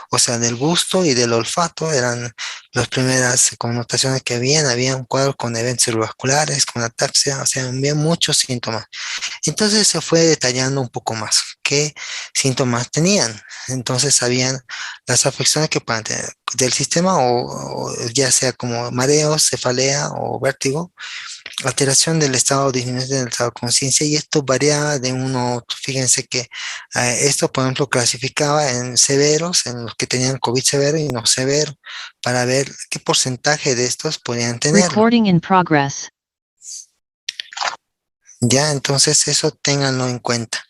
o sea, del gusto y del olfato eran las primeras connotaciones que había un cuadro con eventos cerebrovasculares, con ataxia, o sea, había muchos síntomas. Entonces se fue detallando un poco más qué síntomas tenían. Entonces sabían las afecciones que puedan tener del sistema o ya sea como mareos, cefalea o vértigo, alteración del estado, disminución del estado de conciencia, y esto variaba de uno a otro. Fíjense que esto, por ejemplo, clasificaba en severos, en los que tenían COVID severo y no severo, para ver qué porcentaje de estos podían tenerlo. Recording in progress. Ya, entonces eso ténganlo en cuenta.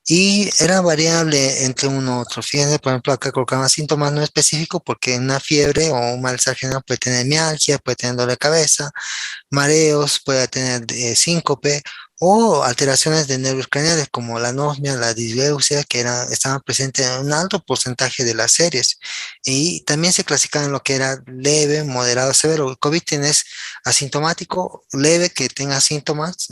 Y era variable entre uno u otro. Fíjense, por ejemplo, acá colocaban síntomas no específicos porque una fiebre o un malestar general puede tener mialgia, puede tener dolor de cabeza, mareos, puede tener síncope o alteraciones de nervios craneales como la anosmia, la disgeusia, estaban presentes en un alto porcentaje de las series. Y también se clasificaban en lo que era leve, moderado, severo. El COVID tienes asintomático, leve, que tenga síntomas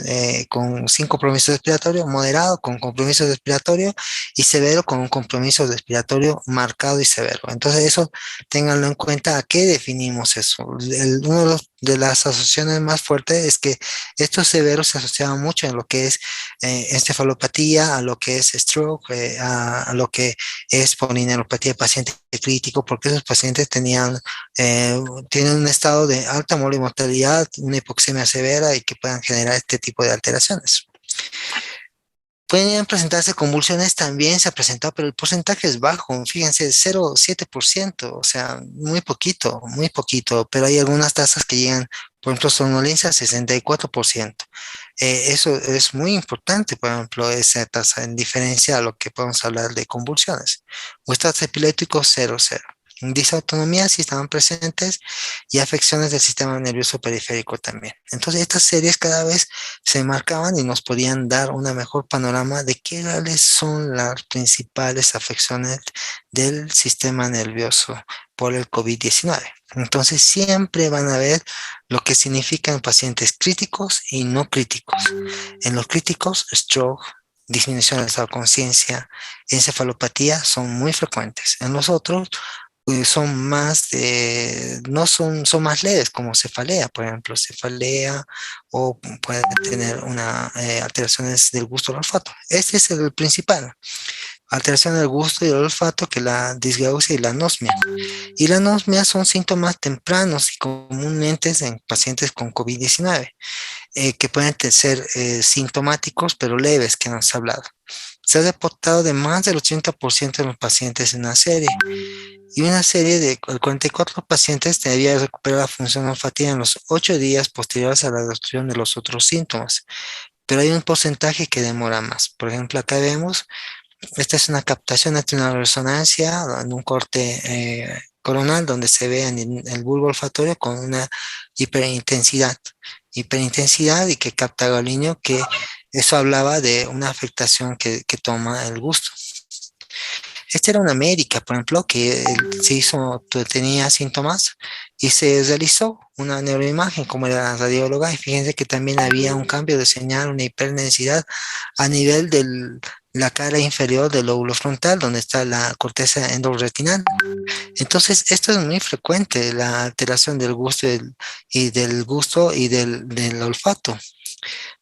sin compromiso respiratorio, moderado con compromiso respiratorio y severo con un compromiso respiratorio marcado y severo. Entonces eso ténganlo en cuenta. ¿A qué definimos eso? Uno de las asociaciones más fuertes es que estos severos se asociaban mucho en lo que es encefalopatía, a lo que es stroke, a lo que es polineuropatía de paciente crítico, porque esos pacientes eh, tienen un estado de alta mortalidad, una hipoxemia severa y que puedan generar este tipo de alteraciones. Pueden presentarse convulsiones, también se ha presentado, pero el porcentaje es bajo, fíjense, 0,7%, o sea, muy poquito, pero hay algunas tasas que llegan, por ejemplo, somnolencia 64%. Eso es muy importante, por ejemplo, esa tasa en diferencia a lo que podemos hablar de convulsiones. O estados epilépticos 0,0. Disautonomía sí estaban presentes y afecciones del sistema nervioso periférico también. Entonces, estas series cada vez se marcaban y nos podían dar una mejor panorama de cuáles son las principales afecciones del sistema nervioso por el COVID-19. Entonces, siempre van a ver lo que significan pacientes críticos y no críticos. En los críticos, stroke, disminución del estado de conciencia, encefalopatía son muy frecuentes. En los otros, son no son más leves, como cefalea, por ejemplo, cefalea, o puede tener alteraciones del gusto del olfato. Este es el principal, alteración del gusto y del olfato, que la disgausia y la anosmia. Y la anosmia son síntomas tempranos y comúnmente en pacientes con COVID-19, que pueden ser sintomáticos pero leves, que no se ha hablado. Se ha reportado de más del 80% de los pacientes en una serie, y una serie de 44 pacientes debía recuperar la función olfativa en los 8 días posteriores a la destrucción de los otros síntomas. Pero hay un porcentaje que demora más. Por ejemplo, acá vemos, esta es una captación de una resonancia en un corte coronal donde se ve en el bulbo olfatorio con una hiperintensidad. Hiperintensidad y que capta galinio, que eso hablaba de una afectación que toma el gusto. Esta era una médica, por ejemplo, que tenía síntomas y se realizó una neuroimagen como era la radióloga, y fíjense que también había un cambio de señal, una hiperdensidad a nivel de la cara inferior del lóbulo frontal, donde está la corteza endorretinal. Entonces, esto es muy frecuente, la alteración del gusto del olfato.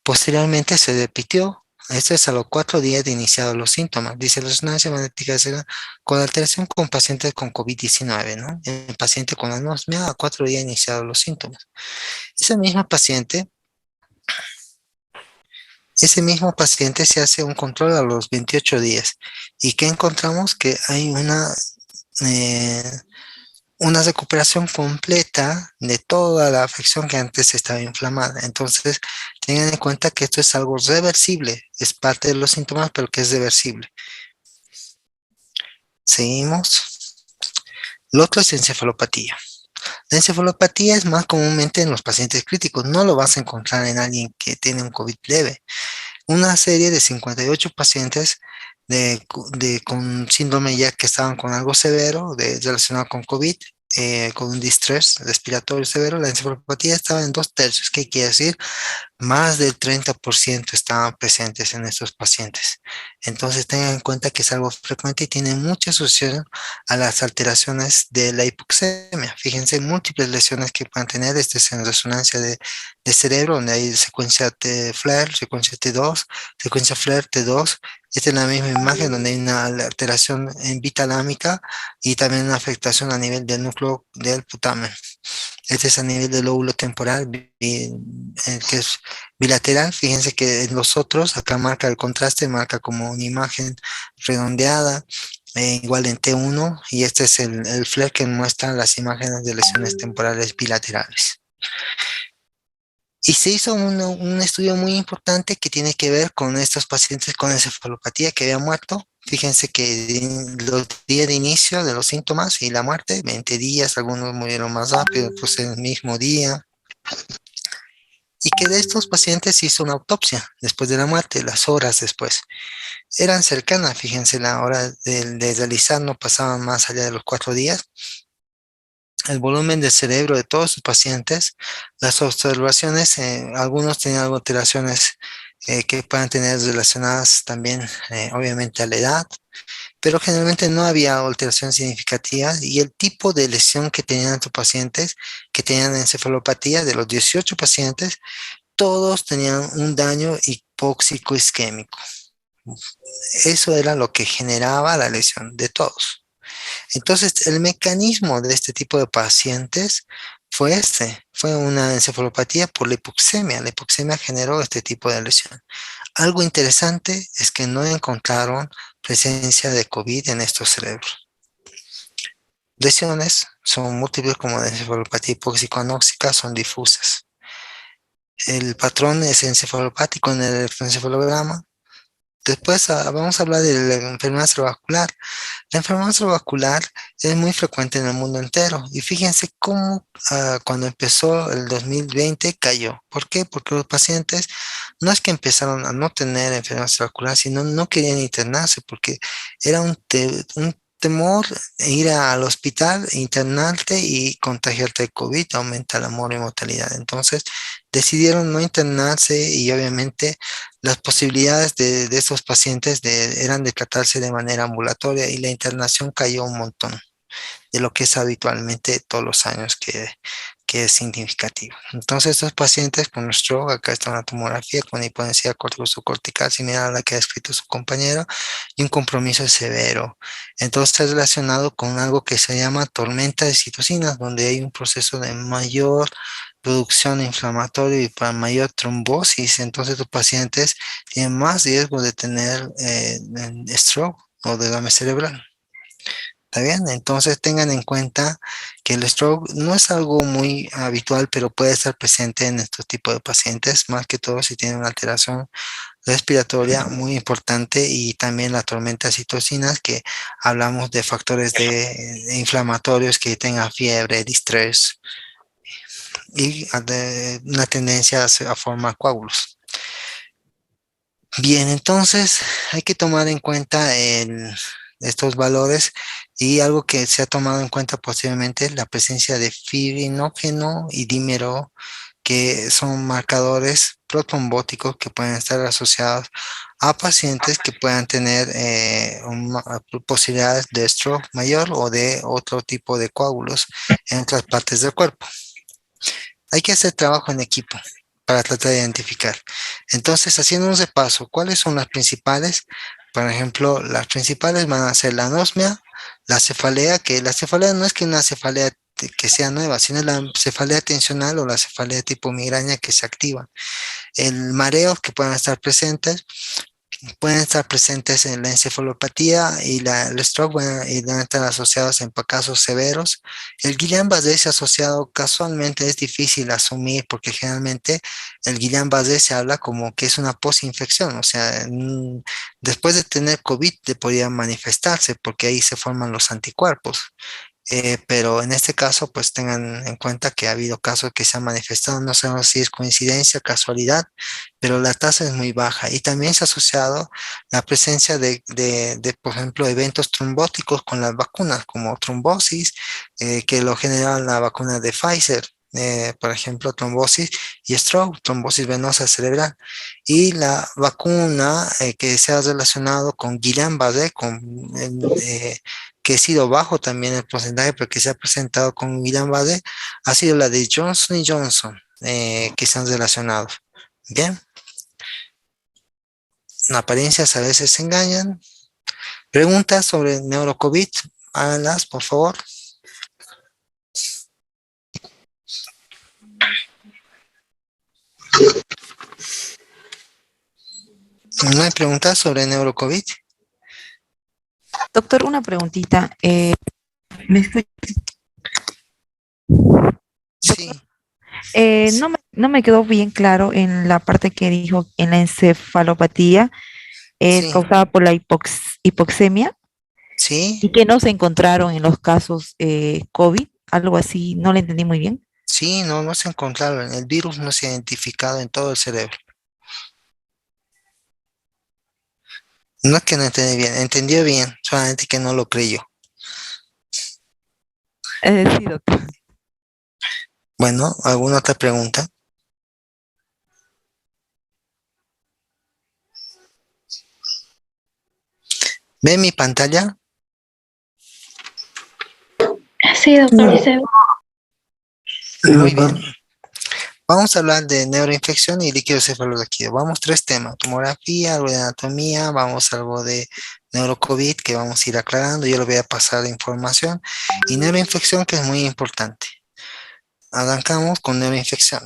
Posteriormente se repitió. Esto es a los 4 días de iniciados los síntomas. Dice la resonancia magnética con alteración con pacientes con COVID-19, ¿no? En paciente con anosmia a 4 días iniciados los síntomas. Ese mismo paciente, ese mismo paciente se hace un control a los 28 días. ¿Y qué encontramos? Que hay eh, una recuperación completa de toda la afección que antes estaba inflamada. Entonces, tengan en cuenta que esto es algo reversible, es parte de los síntomas, pero que es reversible. Seguimos. Lo otro es encefalopatía. La encefalopatía es más comúnmente en los pacientes críticos, no lo vas a encontrar en alguien que tiene un COVID leve. Una serie de 58 pacientes con síndrome ya que estaban con algo severo relacionado con COVID, con un distrés respiratorio severo. La encefalopatía estaba en 2/3. ¿Qué quiere decir? más del 30% estaban presentes en estos pacientes. Entonces tengan en cuenta que es algo frecuente y tiene mucha asociación a las alteraciones de la hipoxemia. Fíjense, múltiples lesiones que pueden tener, este es en resonancia de cerebro, donde hay secuencia T FLAIR, secuencia T2, secuencia FLAIR T2. Esta es la misma imagen donde hay una alteración en bitalámica y también una afectación a nivel del núcleo del putamen. Este es a nivel del lóbulo temporal, que es bilateral. Fíjense que en los otros, acá marca el contraste, marca como una imagen redondeada, igual en T1, y este es el FLAIR que muestra las imágenes de lesiones temporales bilaterales. Y se hizo un estudio muy importante que tiene que ver con estos pacientes con encefalopatía que habían muerto. Fíjense que los días de inicio de los síntomas y la muerte, 20 días, algunos murieron más rápido, pues el mismo día. Y que de estos pacientes se hizo una autopsia después de la muerte, las horas después. Eran cercanas, fíjense, la hora de realizar no pasaban más allá de los 4 días. El volumen del cerebro de todos sus pacientes, las observaciones, algunos tenían alteraciones que puedan tener relacionadas también, obviamente, a la edad, pero generalmente no había alteraciones significativas y el tipo de lesión que tenían estos pacientes, que tenían encefalopatía, de los 18 pacientes, todos tenían un daño hipóxico isquémico. Eso era lo que generaba la lesión de todos. Entonces, el mecanismo de este tipo de pacientes fue una encefalopatía por la hipoxemia. La hipoxemia generó este tipo de lesión. Algo interesante es que no encontraron presencia de COVID en estos cerebros. Lesiones son múltiples como la encefalopatía hipóxico-anóxica, son difusas. El patrón es encefalopático en el electroencefalograma. Después vamos a hablar de la enfermedad cerebrovascular. La enfermedad cerebrovascular es muy frecuente en el mundo entero y fíjense cómo cuando empezó el 2020 cayó. ¿Por qué? Porque los pacientes no es que empezaron a no tener enfermedad cerebrovascular, sino no querían internarse porque era un temor ir al hospital, internarte y contagiarte de COVID, aumenta la mortalidad. Entonces decidieron no internarse y obviamente las posibilidades de estos pacientes eran de tratarse de manera ambulatoria y la internación cayó un montón de lo que es habitualmente todos los años que es significativo. Entonces, estos pacientes con stroke, acá está una tomografía con hipodensidad corticocortical similar a la que ha escrito su compañero y un compromiso severo. Entonces, está relacionado con algo que se llama tormenta de citocinas, donde hay un proceso de mayor producción inflamatoria y para mayor trombosis. Entonces, los pacientes tienen más riesgo de tener stroke o derrame cerebral. ¿Está bien? Entonces tengan en cuenta que el stroke no es algo muy habitual, pero puede estar presente en estos tipos de pacientes, más que todo si tienen una alteración respiratoria muy importante y también la tormenta de citocinas, que hablamos de factores de inflamatorios que tengan fiebre, distrés y de una tendencia a formar coágulos. Bien, entonces hay que tomar en cuenta estos valores y algo que se ha tomado en cuenta posiblemente es la presencia de fibrinógeno y dímero, que son marcadores protrombóticos que pueden estar asociados a pacientes que puedan tener posibilidades de stroke mayor o de otro tipo de coágulos en otras partes del cuerpo. Hay que hacer trabajo en equipo para tratar de identificar. Entonces, haciendo un repaso, ¿cuáles son las principales? Por ejemplo, las principales van a ser la anosmia, la cefalea, que la cefalea no es que una cefalea que sea nueva, sino la cefalea tensional o la cefalea tipo migraña que se activa. El mareo que pueden estar presentes en la encefalopatía y el stroke y van a estar asociados en casos severos. El Guillain-Barré asociado casualmente es difícil asumir porque generalmente el Guillain-Barré se habla como que es una posinfección, o sea, después de tener COVID podría manifestarse porque ahí se forman los anticuerpos. Pero en este caso, pues tengan en cuenta que ha habido casos que se han manifestado, no sabemos si es coincidencia, casualidad, pero la tasa es muy baja y también se ha asociado la presencia por ejemplo, eventos trombóticos con las vacunas, como trombosis, que lo genera la vacuna de Pfizer. por ejemplo, trombosis y stroke, trombosis venosa cerebral. Y la vacuna que se ha relacionado con Guillain-Barré, que ha sido bajo también el porcentaje, pero que se ha presentado con Guillain-Barré, ha sido la de Johnson y Johnson, que se han relacionado. Bien, las apariencias a veces se engañan. Preguntas sobre neurocovid, háganlas, por favor. ¿No hay preguntas sobre neurocovid? Doctor, una preguntita. ¿Me escucha? Sí, Doctor, no me quedó bien claro en la parte que dijo en la encefalopatía es sí, causada por la hipoxemia sí, y que no se encontraron en los casos COVID, algo así, no lo entendí muy bien. sí, no, no se encontraron. El virus no se ha identificado en todo el cerebro. No es que no entendí bien, entendió bien, solamente que no lo creyó. Sí, doctor. Bueno, ¿alguna otra pregunta? ¿Ve mi pantalla? Sí, doctor, sí se ve. Muy bien. Vamos a hablar de neuroinfección y líquido cefalorraquídeo. Vamos tres temas, tomografía, algo de anatomía, vamos a algo de neurocovid que vamos a ir aclarando, yo le voy a pasar la información. Y neuroinfección que es muy importante. Arrancamos con neuroinfección.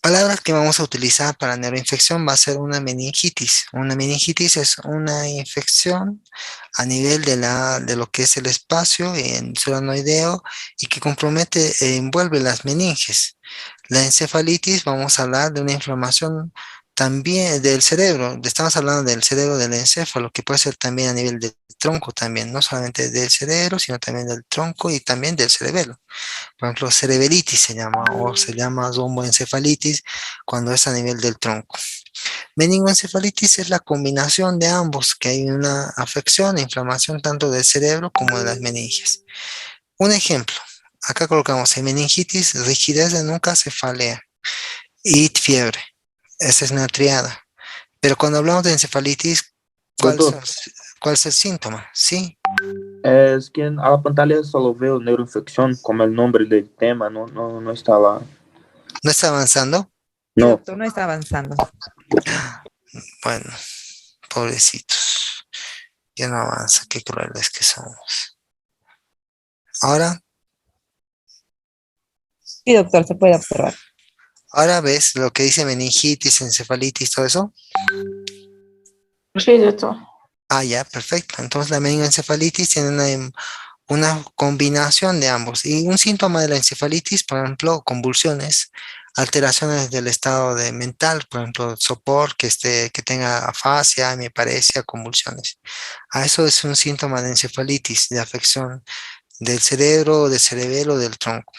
Palabras que vamos a utilizar para neuroinfección va a ser una meningitis. Una meningitis es una infección a nivel de lo que es el espacio en solanoideo y que compromete e envuelve las meninges. La encefalitis, vamos a hablar de una inflamación también del cerebro. Estamos hablando del cerebro del encéfalo, que puede ser también a nivel del tronco también, no solamente del cerebro, sino también del tronco y también del cerebelo. Por ejemplo, cerebelitis se llama, o se llama romboencefalitis cuando es a nivel del tronco. Meningoencefalitis es la combinación de ambos, que hay una afección e inflamación tanto del cerebro como de las meninges. Un ejemplo, acá colocamos meningitis, rigidez de nuca, cefalea y fiebre. Esa es una triada. Pero cuando hablamos de encefalitis, ¿cuál es, Doutor, el- ¿cuál es el síntoma? ¿Sí? es que a la pantalla solo veo neuroinfección como el nombre del tema, no está la... ¿No está avanzando? Sí, No, doctor, no está avanzando. Bueno, pobrecitos. Ya no avanza, qué crueles que somos. Ahora, Sí, doctor, se puede observar. ahora ves lo que dice meningitis, encefalitis, todo eso. Sí, doctor. Ah, ya, perfecto. Entonces la meningoencefalitis tiene una combinación de ambos. Y un síntoma de la encefalitis, por ejemplo, convulsiones, alteraciones del estado de mental, por ejemplo, sopor, que tenga afasia, hemiparesia, convulsiones. A eso es un síntoma de encefalitis, de afección del cerebro, del cerebelo, del tronco.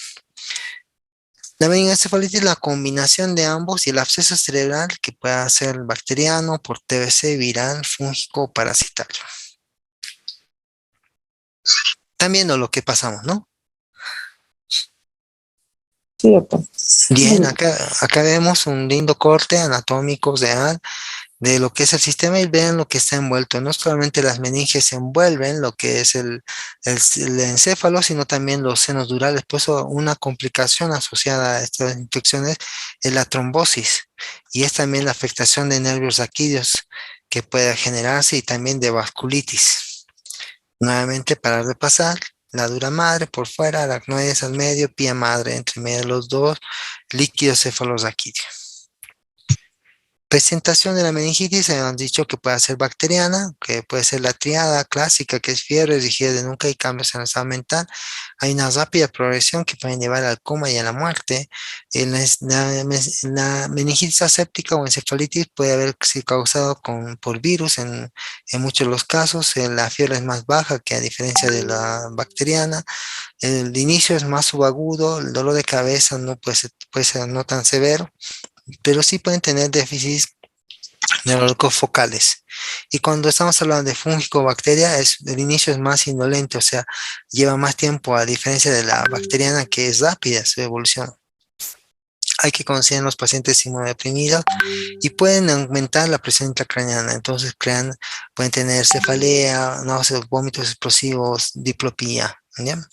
La meningoencefalitis es la combinación de ambos y el absceso cerebral que puede ser bacteriano, por TBC, viral, fúngico o parasitario. Están viendo lo que pasamos, ¿no? Sí, doctor. Bien, acá vemos un lindo corte anatómico real de lo que es el sistema y vean lo que está envuelto. No solamente las meninges envuelven lo que es el encéfalo, sino también los senos durales. Por eso una complicación asociada a estas infecciones es la trombosis y es también la afectación de nervios raquídeos que puede generarse y también de vasculitis. Nuevamente para repasar, la dura madre por fuera, aracnoides al medio, pía madre entre medio de los dos, líquido cefalorraquídeo. Presentación de la meningitis, hemos dicho que puede ser bacteriana, que puede ser la triada clásica, que es fiebre, rigidez de nuca y cambios en el estado mental. Hay una rápida progresión que puede llevar al coma y a la muerte. La meningitis aséptica o encefalitis puede haber sido causado por virus en muchos de los casos. La fiebre es más baja que a diferencia de la bacteriana. El inicio es más subagudo, el dolor de cabeza no puede ser no tan severo, pero sí pueden tener déficits neurológicos focales. Y cuando estamos hablando de fúngico o bacteria, el inicio es más indolente, o sea, lleva más tiempo a diferencia de la bacteriana que es rápida su evolución. Hay que conocer en los pacientes inmunodeprimidos y pueden aumentar la presión intracraneana, entonces pueden tener cefalea, náuseas, vómitos explosivos, diplopía, ¿ya?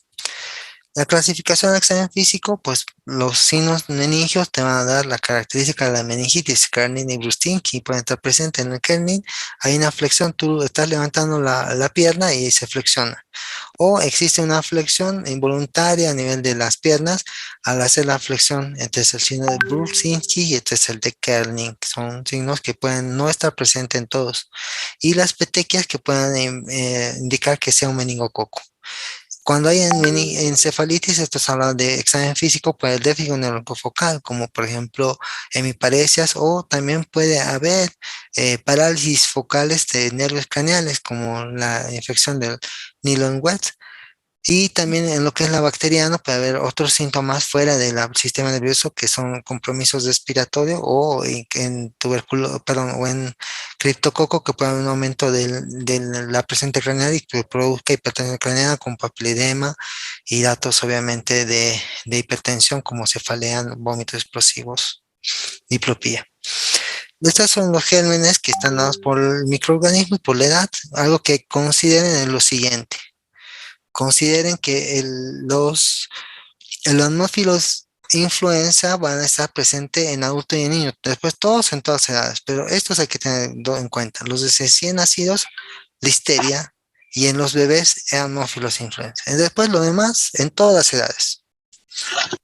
La clasificación del examen físico, pues los signos meningios te van a dar la característica de la meningitis, Kernin y Brustinski pueden estar presentes en el Kernin, hay una flexión, tú estás levantando la pierna y se flexiona. O existe una flexión involuntaria a nivel de las piernas al hacer la flexión. Este es el signo de Brustinski y este es el de Kernin, que son signos que pueden no estar presentes en todos. Y las petequias que pueden indicar que sea un meningococo. Cuando hay encefalitis, esto es hablando de examen físico por el déficit neurolocofocal, como por ejemplo hemiparesias, o también puede haber parálisis focales de nervios craneales, como la infección del Nylon-Wet. Y también en lo que es la bacteriana puede haber otros síntomas fuera del sistema nervioso que son compromisos respiratorios o o en criptococo que puede haber un aumento de la presión craneal y que produzca hipertensión craneana con papiledema y datos obviamente de hipertensión como cefalean, vómitos explosivos, diplopía. Estos son los gérmenes que están dados por el microorganismo y por la edad. Algo que consideren es lo siguiente. Consideren que los anófilos influenza van a estar presentes en adultos y en niños, después todos en todas edades, pero estos hay que tener en cuenta. Los de recién nacidos, listeria, y en los bebés, anófilos influenza. Y después lo demás, en todas las edades.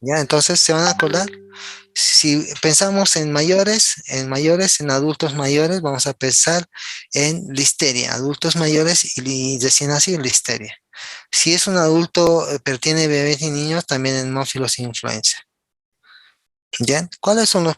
¿Ya? Entonces se van a acordar. Si pensamos en mayores, en adultos mayores, vamos a pensar en listeria, adultos mayores y recién nacidos, listeria. Si es un adulto, pero tiene bebés y niños, también en hemófilos influenza. ¿Ya? ¿Cuáles son los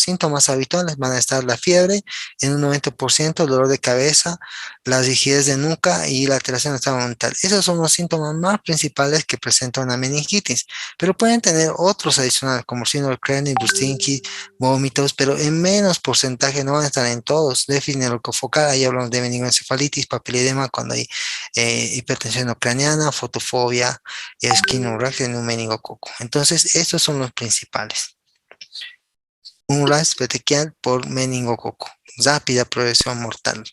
síntomas habituales? Van a estar la fiebre en un 90%, dolor de cabeza, la rigidez de nuca y la alteración del estado mental. Esos son los síntomas más principales que presenta una meningitis, pero pueden tener otros adicionales como síndrome de Kernin, Brustinski, vómitos, pero en menos porcentaje, no van a estar en todos. Déficit neurofocal, ahí hablamos de meningoencefalitis, papiledema cuando hay hipertensión ucraniana, fotofobia, esquinorragia en un meningococo. Entonces, estos son los principales. Un RAS petequial por meningococo, rápida progresión mortal.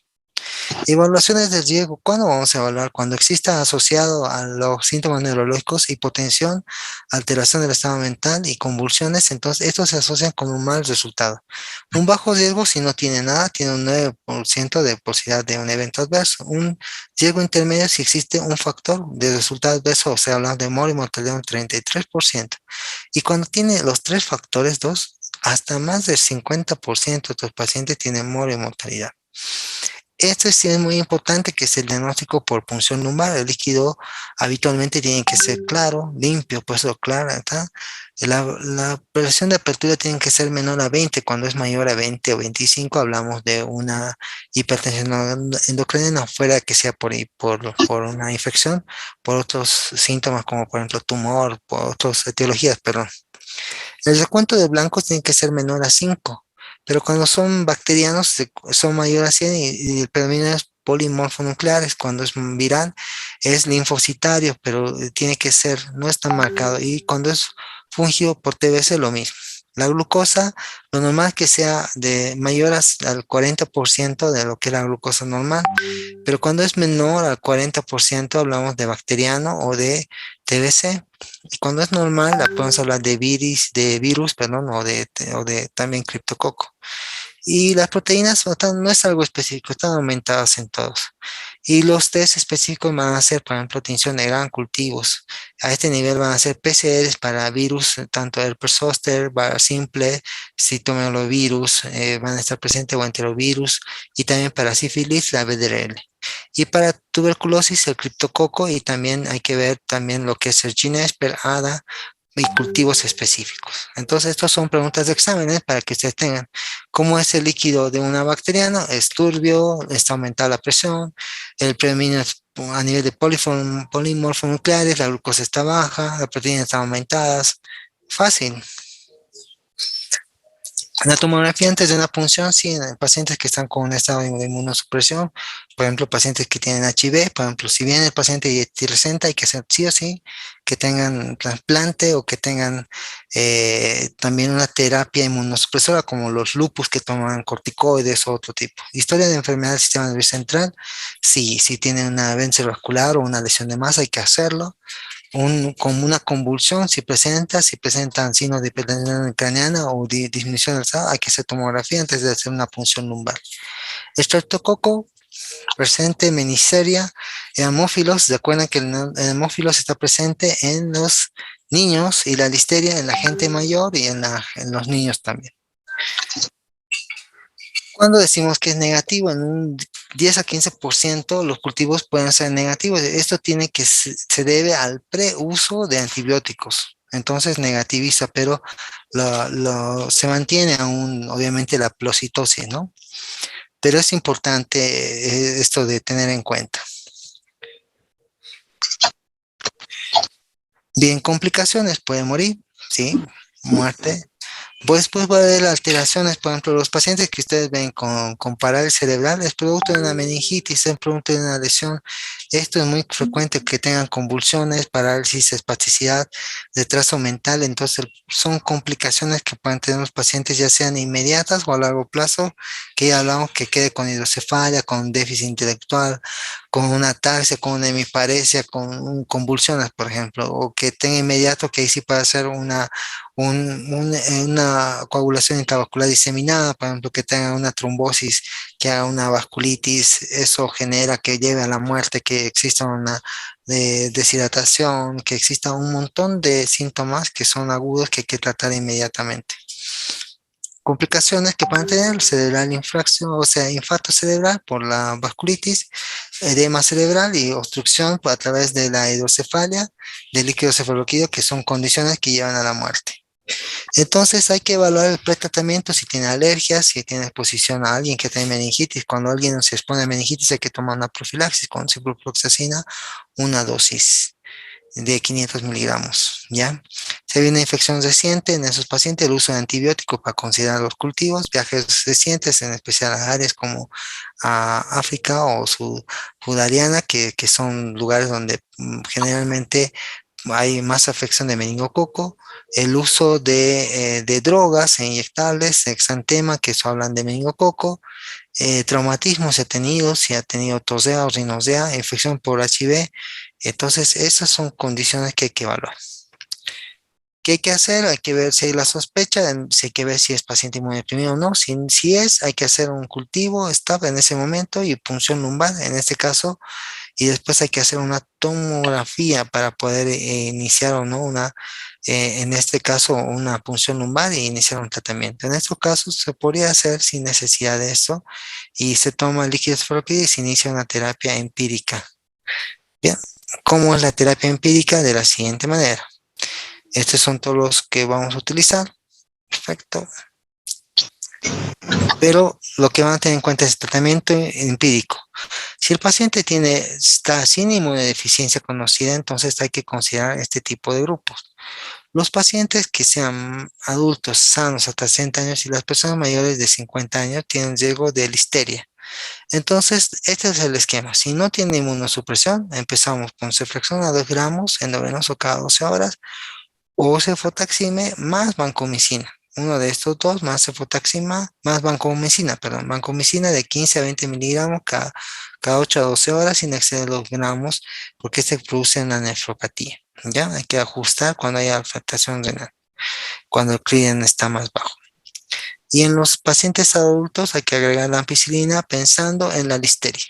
Evaluaciones de riesgo. ¿Cuándo vamos a evaluar? Cuando exista asociado a los síntomas neurológicos, hipotensión, alteración del estado mental y convulsiones, entonces estos se asocian con un mal resultado. Un bajo riesgo, si no tiene nada, tiene un 9% de posibilidad de un evento adverso. Un riesgo intermedio, si existe un factor de resultado adverso, o sea, hablamos de mor y mortalidad, un 33%. Y cuando tiene los tres factores, hasta más del 50% de los pacientes tienen mor y mortalidad. Este sí es muy importante, que es el diagnóstico por punción lumbar. El líquido habitualmente tiene que ser claro, limpio, puesto claro, ¿está? La presión de apertura tiene que ser menor a 20. Cuando es mayor a 20 o 25 hablamos de una hipertensión endocrina, fuera que sea por una infección, por otros síntomas como por ejemplo tumor, por otras etiologías, perdón. El recuento de blancos tiene que ser menor a 5. Pero cuando son bacterianos son mayores a 100 y el predominio es polimorfonucleares. Cuando es viral es linfocitario, pero tiene que ser, no está marcado. Y cuando es fungido por TBC, lo mismo. La glucosa, lo normal es que sea de mayor al 40% de lo que es la glucosa normal, pero cuando es menor al 40% hablamos de bacteriano o de TBC. Y cuando es normal, podemos hablar de virus, perdón, o de también criptococo. Y las proteínas no es algo específico, están aumentadas en todos. Y los test específicos van a ser, por ejemplo, tinción de gran cultivos. A este nivel van a ser PCRs para virus, tanto herpes zóster, simple, citomegalovirus, van a estar presentes o enterovirus, y también para sífilis, la VDRL. Y para tuberculosis, el criptococo, y también hay que ver también lo que es el Ginesper, ADA, y cultivos específicos. Entonces, estas son preguntas de exámenes para que ustedes tengan. ¿Cómo es el líquido de una bacteriana? Es turbio, está aumentada la presión, el predominio es a nivel de polimorfonucleares, la glucosa está baja, las proteínas están aumentadas. Fácil. La tomografía antes de una punción, sí, en pacientes que están con un estado de inmunosupresión, por ejemplo, pacientes que tienen HIV, por ejemplo, si bien el paciente presenta, hay que hacer sí o sí que tengan trasplante o que tengan también una terapia inmunosupresora como los lupus que toman corticoides o otro tipo. Historia de enfermedad del sistema nervioso central, sí, si tienen una vena vascular o una lesión de masa, hay que hacerlo como una convulsión, si presentan signos de hipertensión craneana o disminución del SAO, hay que hacer tomografía antes de hacer una punción lumbar. Estreptococo presente, meniceria, hemófilos, recuerden que el hemófilos está presente en los niños y la listeria en la gente mayor y en los niños también. Cuando decimos que es negativo, en un 10 a 15% los cultivos pueden ser negativos. Esto se debe al preuso de antibióticos. Entonces negativiza, pero se mantiene aún, obviamente, la plocitosis, ¿no? Pero es importante esto de tener en cuenta. Bien, complicaciones, puede morir, ¿sí? Muerte. Pues va a haber alteraciones, por ejemplo, los pacientes que ustedes ven con parálisis cerebral es producto de una meningitis, es producto de una lesión. Esto es muy frecuente que tengan convulsiones, parálisis, espasticidad, retraso mental. Entonces, son complicaciones que pueden tener los pacientes, ya sean inmediatas o a largo plazo, que ya hablamos que quede con hidrocefalia, con déficit intelectual, con una ataxia, con una hemiparesia, con convulsiones, por ejemplo, o que tenga inmediato, que ahí sí puede ser una coagulación intravascular diseminada, por ejemplo, que tenga una trombosis, que haga una vasculitis, eso genera que lleve a la muerte, que exista una deshidratación, que exista un montón de síntomas que son agudos que hay que tratar inmediatamente. Complicaciones que pueden tener cerebral infracción, o sea, infarto cerebral por la vasculitis, edema cerebral y obstrucción a través de la hidrocefalia, del líquido cefalorraquídeo, que son condiciones que llevan a la muerte. Entonces hay que evaluar el pretratamiento, si tiene alergias, si tiene exposición a alguien que tiene meningitis. Cuando alguien se expone a meningitis hay que tomar una profilaxis con ciprofloxacina, una dosis de 500 miligramos, ¿ya? Si hay una infección reciente en esos pacientes, el uso de antibióticos para considerar los cultivos, viajes recientes, en especial a áreas como a África o Sudariana, que son lugares donde generalmente hay más afección de meningococo, el uso de drogas inyectables, exantema, que eso hablan de meningococo, traumatismos si ha tenido, tosea o rinosdea, infección por HIV. Entonces, esas son condiciones que hay que evaluar. ¿Qué hay que hacer? Hay que ver si hay la sospecha, si hay que ver si es paciente inmunodeprimido o no. Si es, hay que hacer un cultivo, STAP en ese momento y punción lumbar en este caso, y después hay que hacer una tomografía para poder iniciar o no en este caso, una punción lumbar e iniciar un tratamiento. En estos casos se podría hacer sin necesidad de eso y se toma el líquido cefalorraquídeo y se inicia una terapia empírica. Bien, ¿cómo es la terapia empírica? De la siguiente manera. Estos son todos los que vamos a utilizar. Perfecto. Pero lo que van a tener en cuenta es el tratamiento empírico. Si el paciente está sin inmunodeficiencia conocida, entonces hay que considerar este tipo de grupos. Los pacientes que sean adultos sanos hasta 60 años y las personas mayores de 50 años tienen riesgo de listeria. Entonces, este es el esquema. Si no tiene inmunosupresión, empezamos con ceftriaxona 2 gramos endovenoso cada 12 horas o cefotaxime más vancomicina. Uno de estos dos más cefotaxima más vancomicina, vancomicina de 15 a 20 miligramos cada 8 a 12 horas sin exceder los gramos porque se produce una nefropatía. ¿Ya? Hay que ajustar cuando haya afectación renal, cuando el CRIDEN está más bajo. Y en los pacientes adultos hay que agregar la ampicilina pensando en la listeria.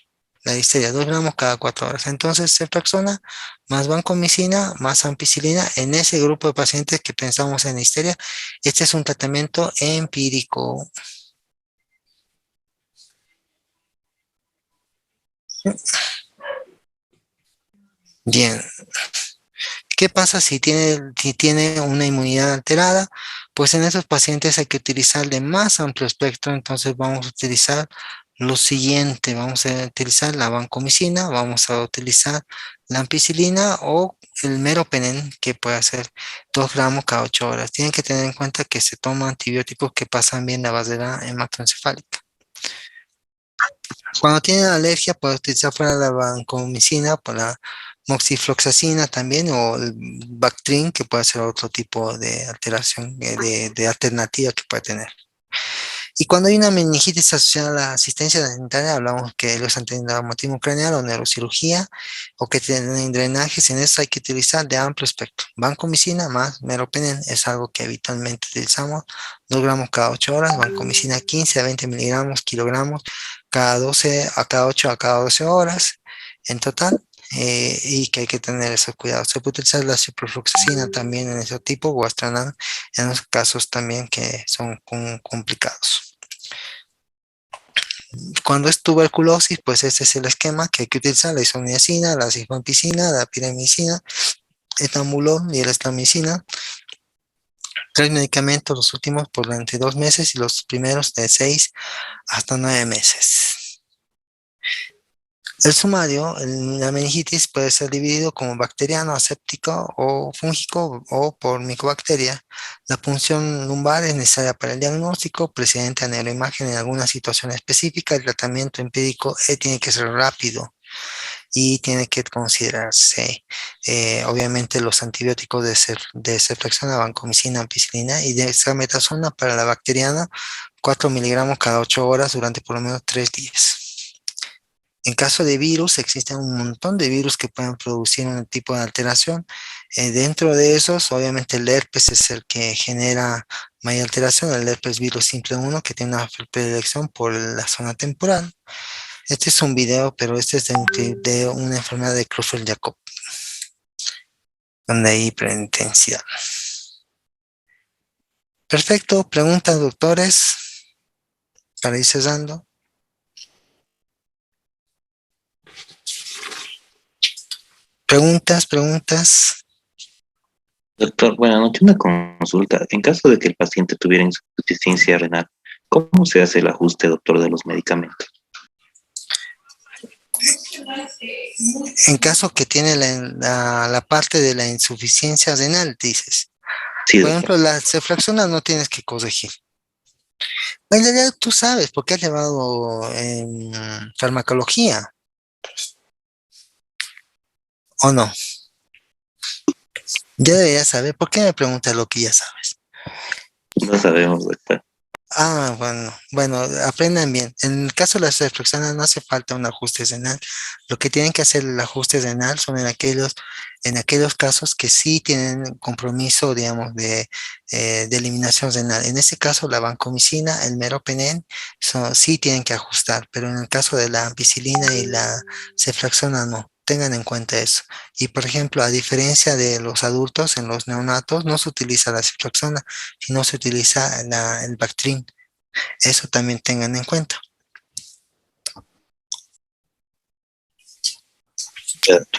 La listeria, 2 gramos cada 4 horas. Entonces, ceftriaxona más vancomicina más ampicilina en ese grupo de pacientes que pensamos en listeria. Este es un tratamiento empírico. Bien. ¿Qué pasa si tiene una inmunidad alterada? Pues en esos pacientes hay que utilizar de más amplio espectro, entonces vamos a utilizar lo siguiente, vamos a utilizar la vancomicina, vamos a utilizar la ampicilina o el meropenem, que puede ser 2 gramos cada 8 horas. Tienen que tener en cuenta que se toman antibióticos que pasan bien la barrera hematoencefálica. Cuando tienen alergia, puede utilizar fuera la vancomicina, por la moxifloxacina también, o el Bactrim, que puede ser otro tipo de alteración, de alternativa que puede tener. Y cuando hay una meningitis asociada a la asistencia sanitaria, hablamos que ellos han tenido traumatismo craneal o neurocirugía, o que tienen drenajes. En eso hay que utilizar de amplio espectro. Vancomicina más meropenem es algo que habitualmente utilizamos, 2 gramos cada 8 horas, vancomicina 15 a 20 miligramos, kilogramos, cada 12 a cada 8 a cada 12 horas en total. Y que hay que tener esos cuidados. Se puede utilizar la ciprofloxacina también en ese tipo, o Astranan en los casos también que son complicados. Cuando es tuberculosis, pues ese es el esquema que hay que utilizar: la isoniazida, la rifampicina, la piramicina, etambulol y la estramicina. 3 medicamentos, los últimos por 22 meses y los primeros de 6 hasta 9 meses. El sumario, la meningitis puede ser dividido como bacteriano, aséptico o fúngico o por micobacteria. La punción lumbar es necesaria para el diagnóstico, precedente a neuroimagen en alguna situación específica. El tratamiento empírico tiene que ser rápido y tiene que considerarse, obviamente, los antibióticos de ceftriaxona, vancomicina, ampicilina y dexametasona para la bacteriana, 4 miligramos cada 8 horas durante por lo menos 3 días. En caso de virus, existen un montón de virus que pueden producir un tipo de alteración. Dentro de esos, obviamente el herpes es el que genera mayor alteración, el herpes virus simple 1, que tiene una predilección por la zona temporal. Este es un video, pero este es de una enfermedad de Creutzfeldt-Jakob, donde hay hiperintensidad. Perfecto, preguntas, doctores, para ir cerrando. Preguntas. Doctor, buenas noches. Una consulta. En caso de que el paciente tuviera insuficiencia renal, ¿cómo se hace el ajuste, doctor, de los medicamentos? En caso que tiene la parte de la insuficiencia renal, dices. Sí, Por doctor. ejemplo, la ceftriaxona no tienes que corregir. En realidad tú sabes, porque has llevado en farmacología. ¿O no? Ya deberías saber. ¿Por qué me preguntas lo que ya sabes? No sabemos, doctor. Ah, bueno, aprendan bien. En el caso de la ceftriaxona no hace falta un ajuste renal. Lo que tienen que hacer el ajuste renal son en aquellos casos que sí tienen compromiso, digamos, de eliminación renal. En ese caso, la vancomicina, el meropenem, sí tienen que ajustar, pero en el caso de la ampicilina y la ceftriaxona no. Tengan en cuenta eso. Y por ejemplo, a diferencia de los adultos, en los neonatos no se utiliza la ceftriaxona, sino se utiliza el Bactrim. Eso también tengan en cuenta.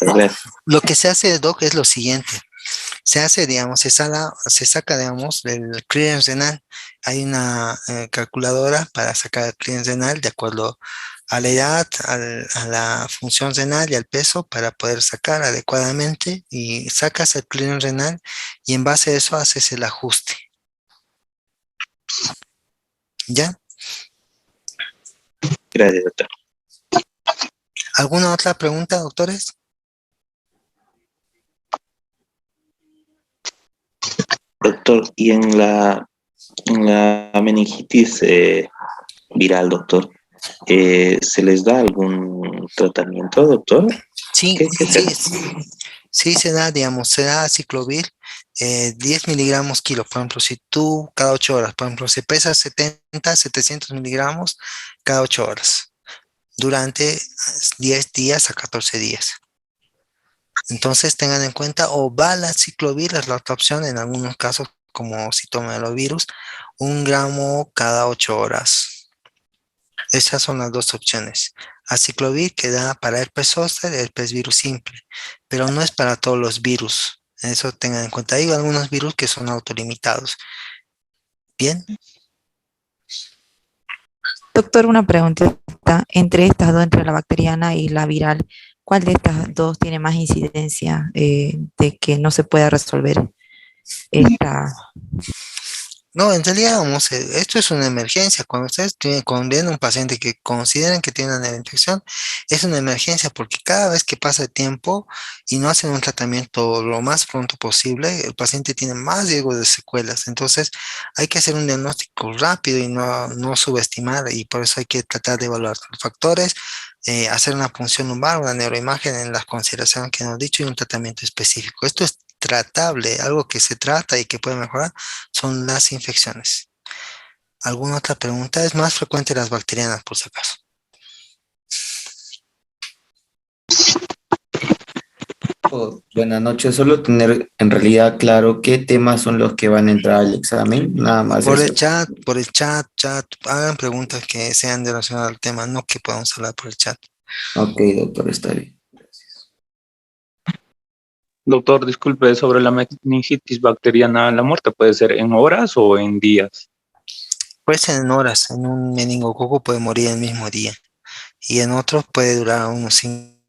Gracias. Lo que se hace, Doc, es lo siguiente. Se hace, digamos, se saca, digamos, el clearance renal. Hay una calculadora para sacar el clearance renal de acuerdo a la edad, a la función renal y al peso, para poder sacar adecuadamente, y sacas el clearance renal y en base a eso haces el ajuste. ¿Ya? Gracias, doctor. ¿Alguna otra pregunta, doctores? Doctor, y en la meningitis viral, doctor, ¿se les da algún tratamiento, doctor? Sí, ¿Qué se hace? sí se da, digamos, se da ciclovir, 10 miligramos kilo. Por ejemplo, si tú cada 8 horas, por ejemplo, si pesas 700 miligramos cada 8 horas, durante 10 días a 14 días. Entonces tengan en cuenta, o valaciclovir es la otra opción en algunos casos, como citomegalovirus, 1 gramo cada 8 horas. Esas son las dos opciones. Aciclovir, que da para herpes zóster, herpes virus simple, pero no es para todos los virus. Eso tengan en cuenta. Hay algunos virus que son autolimitados. Bien. Doctor, una pregunta. Entre estas dos, entre la bacteriana y la viral, ¿Cuál de estas dos tiene más incidencia de que no se pueda resolver esta? No, en realidad, vamos, esto es una emergencia. Cuando cuando viene un paciente que consideran que tiene una neuroinfección, es una emergencia porque cada vez que pasa el tiempo y no hacen un tratamiento lo más pronto posible, el paciente tiene más riesgo de secuelas. Entonces, hay que hacer un diagnóstico rápido y no subestimar, y por eso hay que tratar de evaluar los factores, hacer una punción lumbar, una neuroimagen en las consideraciones que hemos dicho y un tratamiento específico. Esto es tratable, algo que se trata y que puede mejorar son las infecciones. ¿Alguna otra pregunta? Es más frecuente las bacterianas, por si acaso. Buenas noches, solo tener en realidad claro qué temas son los que van a entrar al examen, nada más Por eso. el chat, hagan preguntas que sean relacionadas al tema, no que podamos hablar por el chat. Ok, doctor, está bien. Doctor, disculpe, sobre la meningitis bacteriana, ¿la muerte puede ser en horas o en días? Puede ser en horas, en un meningococo puede morir el mismo día y en otros puede durar unos 5